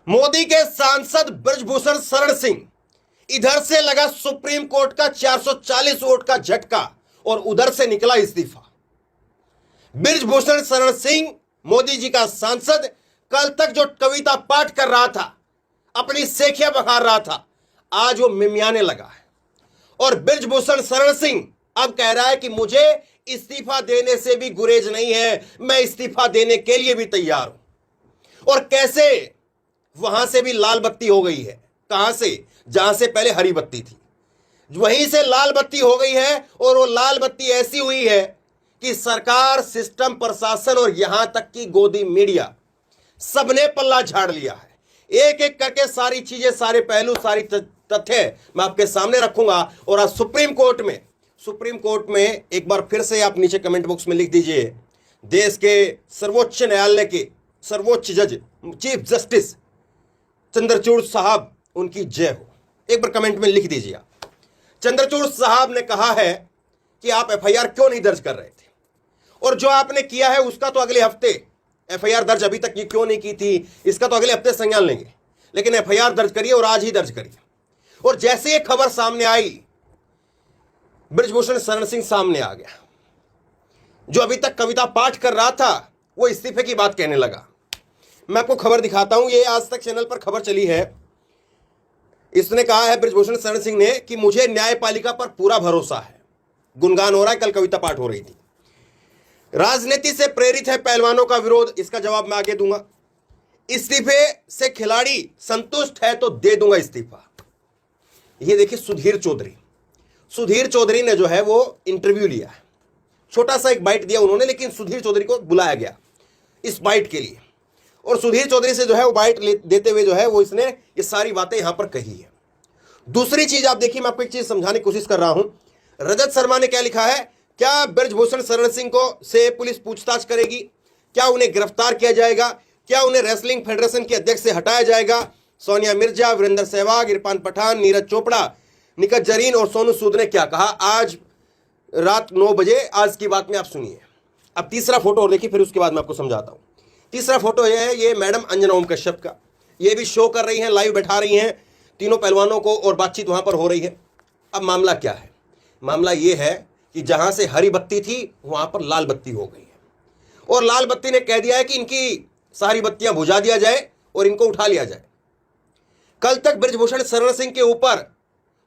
मोदी के सांसद बृजभूषण शरण सिंह, इधर से लगा सुप्रीम कोर्ट का 440 वोट का झटका और उधर से निकला इस्तीफा। बृजभूषण शरण सिंह मोदी जी का सांसद कल तक जो कविता पाठ कर रहा था, अपनी सेखियां बखार रहा था, आज वो मिमियाने लगा है। और बृजभूषण शरण सिंह अब कह रहा है कि मुझे इस्तीफा देने से भी गुरेज नहीं है, मैं इस्तीफा देने के लिए भी तैयार हूं। और कैसे वहां से भी लाल बत्ती हो गई है। कहां से? जहां से पहले हरी बत्ती थी, वहीं से लाल बत्ती हो गई है। और वो लाल बत्ती ऐसी हुई है कि सरकार, सिस्टम, प्रशासन और यहां तक की गोदी मीडिया सबने पल्ला झाड़ लिया है। एक एक करके सारी चीजें, सारे पहलू, सारी तथ्य मैं आपके सामने रखूंगा। और आज सुप्रीम कोर्ट में एक बार फिर से आप नीचे कमेंट बॉक्स में लिख दीजिए, देश के सर्वोच्च न्यायालय के सर्वोच्च जज, चीफ जस्टिस चंद्रचूड़ साहब, उनकी जय हो। एक बार कमेंट में लिख दीजिए आप। चंद्रचूड़ साहब ने कहा है कि आप एफआईआर क्यों नहीं दर्ज कर रहे थे, और जो आपने किया है उसका तो अगले हफ्ते एफआईआर दर्ज अभी तक क्यों नहीं की थी, इसका तो अगले हफ्ते संज्ञान लेंगे, लेकिन एफआईआर दर्ज करिए और आज ही दर्ज करिए। और जैसे ये खबर सामने आई, बृजभूषण शरण सिंह सामने आ गया। जो अभी तक कविता पाठ कर रहा था वो इस्तीफे की बात कहने लगा। मैं आपको खबर दिखाता हूं, ये आज तक चैनल पर खबर चली है। इसने कहा है बृजभूषण शरण सिंह ने कि मुझे न्यायपालिका पर पूरा भरोसा है। गुणगान हो रहा है, कल कविता पाठ हो रही थी। राजनीति से प्रेरित है पहलवानों का विरोध, इसका जवाब मैं आगे दूंगा। इस्तीफे से खिलाड़ी संतुष्ट है तो दे दूंगा इस्तीफा। ये देखिए सुधीर चौधरी ने जो है वो इंटरव्यू लिया है। छोटा सा एक बाइट दिया उन्होंने, लेकिन सुधीर चौधरी को बुलाया गया इस बाइट के लिए। और सुधीर चौधरी से जो है वो बाइट देते हुए जो है वो इसने ये सारी बातें यहां पर कही है। दूसरी चीज आप देखिए, मैं आपको एक चीज समझाने की कोशिश कर रहा हूं। रजत शर्मा ने क्या लिखा है, क्या बृजभूषण शरण सिंह को से पुलिस पूछताछ करेगी? क्या उन्हें गिरफ्तार किया जाएगा? क्या उन्हें रेसलिंग फेडरेशन के अध्यक्ष से हटाया जाएगा? सोनिया मिर्जा, वीरेंद्र सहवाग, इरफान पठान, नीरज चोपड़ा, निखत जरीन और सोनू सूद ने क्या कहा आज रात 9 बजे? आज की बात में आप सुनिए। अब तीसरा फोटो और देखिए, फिर उसके बाद मैं आपको समझाता हूं। तीसरा फोटो यह है, ये मैडम अंजना ओम कश्यप का। ये भी शो कर रही हैं, लाइव बैठा रही हैं तीनों पहलवानों को, और बातचीत वहां पर हो रही है। अब मामला क्या है? मामला ये है कि जहां से हरी बत्ती थी वहां पर लाल बत्ती हो गई है, और लाल बत्ती ने कह दिया है कि इनकी सारी बत्तियां बुझा दिया जाए और इनको उठा लिया जाए। कल तक बृजभूषण शरण सिंह के ऊपर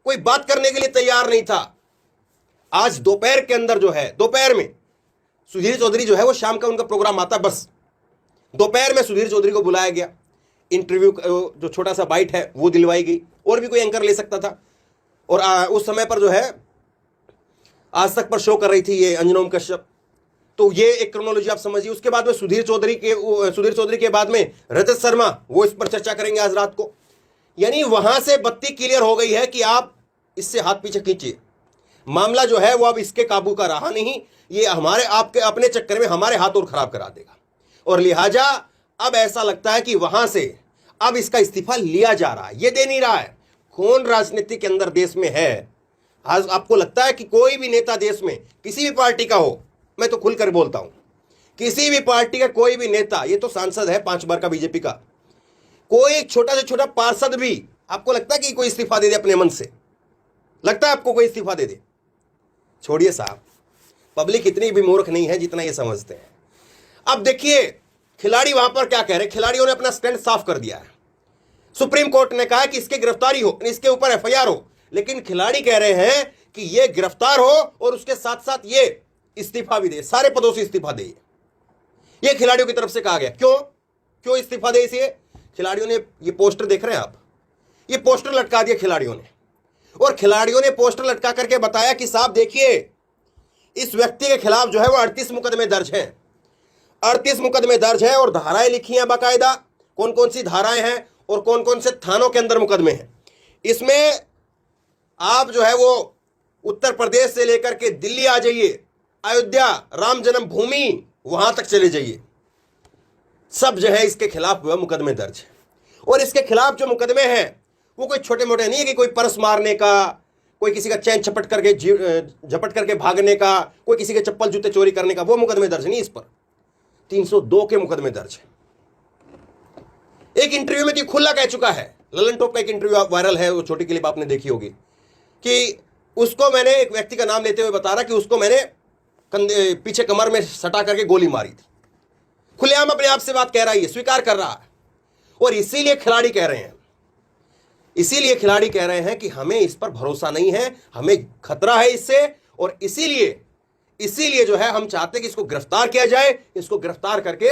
कोई बात करने के लिए तैयार नहीं था। आज दोपहर के अंदर जो है, दोपहर में सुधीर चौधरी जो है वो शाम का उनका प्रोग्राम आता, बस दोपहर में सुधीर चौधरी को बुलाया गया। इंटरव्यू जो छोटा सा बाइट है वो दिलवाई गई, और भी कोई एंकर ले सकता था। और उस समय पर जो है आज तक पर शो कर रही थी ये अंजना ओम कश्यप। तो ये एक क्रोनोलॉजी आप समझिए। उसके बाद में सुधीर चौधरी के बाद में रजत शर्मा, वो इस पर चर्चा करेंगे आज रात को। यानी वहां से बत्ती क्लियर हो गई है कि आप इससे हाथ पीछे खींचिए। मामला जो है वो अब इसके काबू का रहा नहीं, ये हमारे आपके अपने चक्कर में हमारे हाथ और खराब करा देगा। और लिहाजा अब ऐसा लगता है कि वहां से अब इसका इस्तीफा लिया जा रहा है, ये दे नहीं रहा है। खून राजनीति के अंदर देश में है। आज आपको लगता है कि कोई भी नेता देश में किसी भी पार्टी का हो, मैं तो खुलकर बोलता हूं, किसी भी पार्टी का कोई भी नेता, ये तो सांसद है 5 बार का बीजेपी का, कोई छोटा से छोटा पार्षद भी आपको लगता है कि कोई इस्तीफा दे दे अपने मन से? लगता है आपको कोई इस्तीफा दे दे? छोड़िए साहब, पब्लिक इतनी भी मूर्ख नहीं है जितना ये समझते हैं। अब देखिए खिलाड़ी वहां पर क्या कह रहे हैं। खिलाड़ियों ने अपना स्टैंड साफ कर दिया है। सुप्रीम कोर्ट ने कहा कि इसके गिरफ्तारी हो, इसके ऊपर एफआईआर हो, लेकिन खिलाड़ी कह रहे हैं कि ये गिरफ्तार हो और उसके साथ साथ ये इस्तीफा भी दे, सारे पदों से इस्तीफा दे। ये खिलाड़ियों की तरफ से कहा गया। क्यों इस्तीफा दे? इसे खिलाड़ियों ने, ये पोस्टर देख रहे हैं आप, ये पोस्टर लटका दिया खिलाड़ियों ने, और खिलाड़ियों ने पोस्टर लटका करके बताया कि साहब देखिए, इस व्यक्ति के खिलाफ जो है वो 38 मुकदमे दर्ज हैं, 38 मुकदमे दर्ज हैं, और धाराएं लिखी हैं बाकायदा, कौन कौन सी धाराएं हैं और कौन कौन से थानों के अंदर मुकदमे हैं। इसमें आप जो है वो उत्तर प्रदेश से लेकर के दिल्ली आ जाइए, अयोध्या, राम जन्मभूमि, वहां तक चले जाइए, सब जो है इसके खिलाफ हुआ मुकदमे दर्ज है। और इसके खिलाफ जो मुकदमे हैं वो कोई छोटे मोटे नहीं है कि कोई परस मारने का, कोई किसी का चैन झपट करके भागने का, कोई किसी के चप्पल जूते चोरी करने का, वो मुकदमे दर्ज नहीं। इस पर 302 के मुकदमे दर्ज है। एक इंटरव्यू में तो खुला कह चुका है, ललन टॉप का एक इंटरव्यू वायरल है, वो छोटी क्लिप आपने देखी होगी, कि उसको मैंने, एक व्यक्ति का नाम लेते हुए बता रहा कि उसको मैंने पीछे कमर में सटा करके गोली मारी थी। खुलेआम अपने आप से बात कह रहा है, स्वीकार कर रहा है। और इसीलिए खिलाड़ी कह रहे हैं कि हमें इस पर भरोसा नहीं है, हमें खतरा है इससे, और इसीलिए जो है हम चाहते हैं कि इसको गिरफ्तार किया जाए, इसको गिरफ्तार करके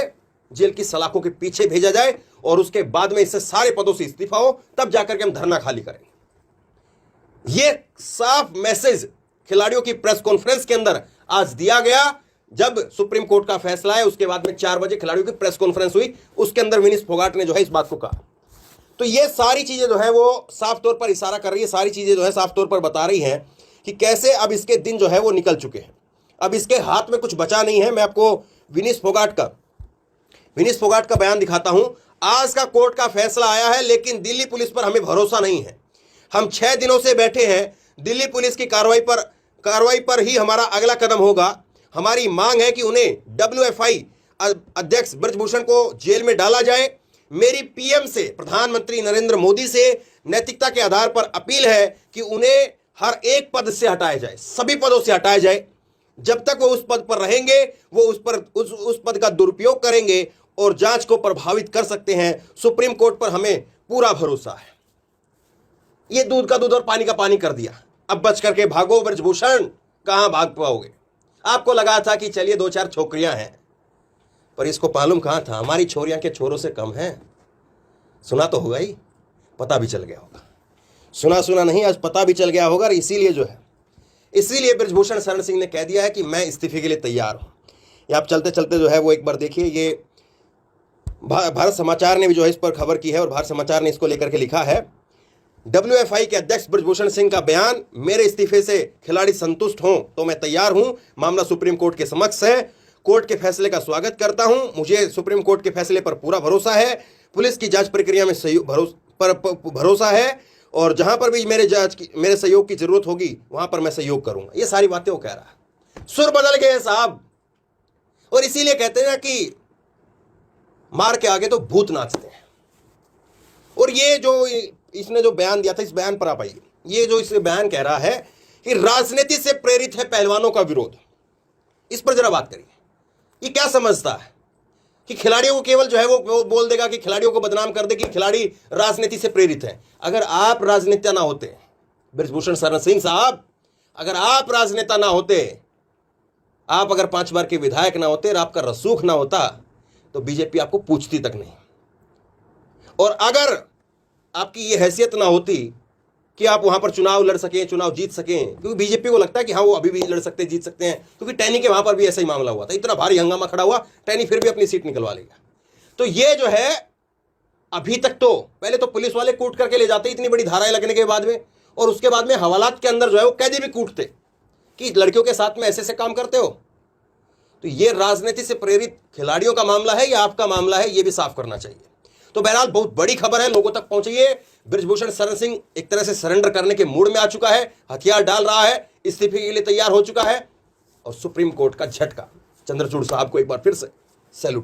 जेल की सलाखों के पीछे भेजा जाए, और उसके बाद में इससे सारे पदों से इस्तीफा हो, तब जाकर के हम धरना खाली करेंगे। यह साफ मैसेज खिलाड़ियों की प्रेस कॉन्फ्रेंस के अंदर आज दिया गया। जब सुप्रीम कोर्ट का फैसला है, उसके बाद में 4 बजे खिलाड़ियों की प्रेस कॉन्फ्रेंस हुई, उसके अंदर विनीश फोगाट ने जो है इस बात को कहा। तो ये सारी चीजें जो है वो साफ तौर पर इशारा कर रही है, सारी चीजें जो है साफ तौर पर बता रही हैं कि कैसे अब इसके दिन जो है वो निकल चुके हैं, अब इसके हाथ में कुछ बचा नहीं है। मैं आपको विनीश फोगाट का बयान दिखाता हूं। आज का कोर्ट का फैसला आया है, लेकिन दिल्ली पुलिस पर हमें भरोसा नहीं है। हम 6 दिनों से बैठे हैं, दिल्ली पुलिस की कार्रवाई पर ही हमारा अगला कदम होगा। हमारी मांग है कि उन्हें WFI अध्यक्ष ब्रजभूषण को जेल में डाला जाए। मेरी PM से, प्रधानमंत्री नरेंद्र मोदी से नैतिकता के आधार पर अपील है कि उन्हें हर एक पद से हटाया जाए, सभी पदों से हटाया जाए। जब तक वो उस पद पर रहेंगे, वो उस पद का दुरुपयोग करेंगे और जांच को प्रभावित कर सकते हैं। सुप्रीम कोर्ट पर हमें पूरा भरोसा है। ये दूध का दूध और पानी का पानी कर दिया। अब बच करके भागो ब्रजभूषण, कहां भाग पाओगे? आपको लगा था कि चलिए 2-4 छोकरियां हैं, पर इसको मालूम कहां था हमारी छोरियां के छोरों से कम हैं। सुना तो होगा ही, पता भी चल गया होगा। सुना नहीं, आज पता भी चल गया होगा। इसीलिए ब्रजभूषण शरण सिंह ने कह दिया है कि मैं इस्तीफे के लिए तैयार हूं। ये आप चलते चलते जो है वो एक बार देखिए, ये भारत समाचार ने भी जो है इस पर खबर की है, और भारत समाचार ने इसको लेकर के लिखा है, WFI के अध्यक्ष ब्रजभूषण सिंह का बयान, मेरे इस्तीफे से खिलाड़ी संतुष्ट हों तो मैं तैयार हूं। मामला सुप्रीम कोर्ट के समक्ष है, कोर्ट के फैसले का स्वागत करता हूं। मुझे सुप्रीम कोर्ट के फैसले पर पूरा भरोसा है, पुलिस की जांच प्रक्रिया में भरोसा है, और जहां पर भी मेरे सहयोग की जरूरत होगी वहां पर मैं सहयोग करूंगा। ये सारी बातें वो कह रहा है। सुर बदल गए साहब, और इसीलिए कहते हैं कि मार के आगे तो भूत नाचते हैं। और ये जो इसने जो बयान दिया था, इस बयान पर आप आइए। ये जो इस बयान कह रहा है कि राजनीति से प्रेरित है पहलवानों का विरोध, इस पर जरा बात करिए। ये क्या समझता है कि खिलाड़ियों को केवल जो है वो बोल देगा कि खिलाड़ियों को बदनाम कर दे कि खिलाड़ी राजनीति से प्रेरित है। अगर आप राजनेता ना होते ब्रजभूषण शरण सिंह साहब, अगर आप राजनेता ना होते, आप अगर 5 बार के विधायक ना होते और आपका रसूख ना होता, तो बीजेपी आपको पूछती तक नहीं। और अगर आपकी ये हैसियत ना होती कि आप वहां पर चुनाव लड़ सकें, चुनाव जीत सकें, क्योंकि बीजेपी को लगता है कि हाँ वो अभी भी लड़ सकते, जीत सकते हैं, क्योंकि टैनी के वहां पर भी ऐसा ही मामला हुआ था, इतना भारी हंगामा खड़ा हुआ, टैनी फिर भी अपनी सीट निकलवा लेगा। तो ये जो है अभी तक, तो पहले तो पुलिस वाले कूट करके ले जाते इतनी बड़ी धाराएं लगने के बाद में, और उसके बाद में हवालात के अंदर जो है वो कैदी भी कूटते कि लड़कियों के साथ में ऐसे काम करते हो। तो ये राजनीति से प्रेरित खिलाड़ियों का मामला है या आपका मामला है, ये भी साफ करना चाहिए। तो बहरहाल बहुत बड़ी खबर है, लोगों तक पहुंचिए। ब्रजभूषण शरण सिंह एक तरह से सरेंडर करने के मूड में आ चुका है, हथियार डाल रहा है, इस्तीफे के लिए तैयार हो चुका है, और सुप्रीम कोर्ट का झटका। चंद्रचूड़ साहब को एक बार फिर से सैल्यूट।